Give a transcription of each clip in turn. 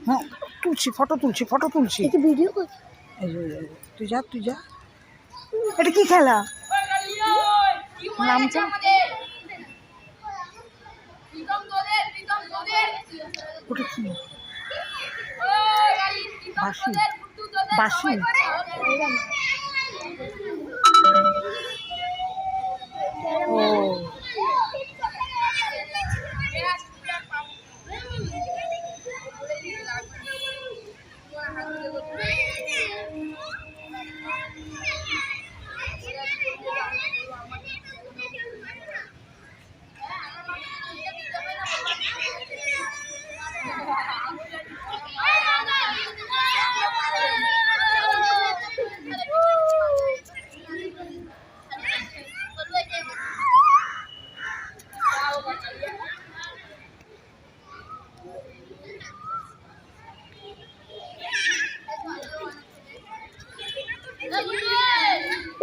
হ্যাঁ তুলছি, ফটো তুলছি, ফটো তুলছি। ভিডিও তুই যা, তুই যা। এটা কি খেলা? নামটা ওটা কি? বাঁশি, বাঁশি। ও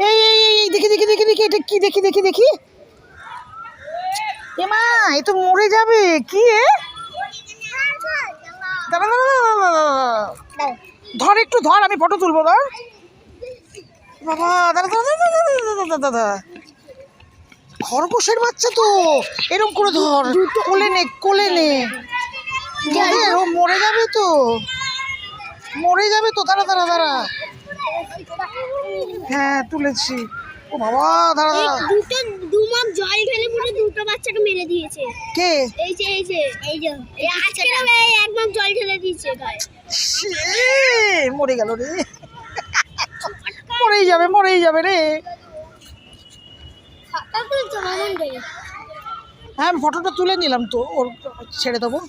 এই এই এই দেখি দেখি দেখি দেখি, এটা কি? দেখি দেখি দেখি। এ মা, এ তো মরে যাবে। কি এ? দাঁড়া দাঁড়া দাঁড়া দাঁড়া, ধর একটু ধর, আমি ফটো তুলবো। ধর বাবা, দাঁড়া দাঁড়া দাঁড়া দাঁড়া। খরগোশের বাচ্চা তো, এরকম করে ধর, কোলে নে, কোলে নে। ও মরে যাবে তো, মরে যাবে তো। দাঁড়া দাঁড়া দাঁড়া, হ্যাঁ তুলেছি। ও বাবা, দাঁড়া দাঁড়া। দু মগ জল ঢেলে পুরো দুটো বাচ্চাকে মেরে দিয়েছে। কে? এই যে এই যে এই যে আজকে এক মগ জল ঢেলে দিয়েছে গায়ে। মরে গেল রে, মরেই যাবে, মরেই যাবে রে। হ্যাঁ, আমি ফটোটা তুলে নিলাম তো, ওর ছেড়ে দেবো,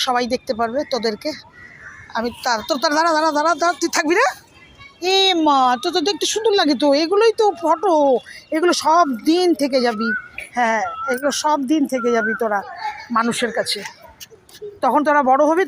সবাই দেখতে পারবে তোদেরকে। আমি তোর দাঁড়া দাঁড়া দাঁড়া দাঁড়া, তুই থাকবি না? এ মা, তো তো দেখতে সুন্দর লাগে তো, এগুলোই তো ফটো। এগুলো সব দিন থেকে যাবি। হ্যাঁ, এগুলো সব দিন থেকে যাবি তোরা মানুষের কাছে, তখন তোরা বড় হবি।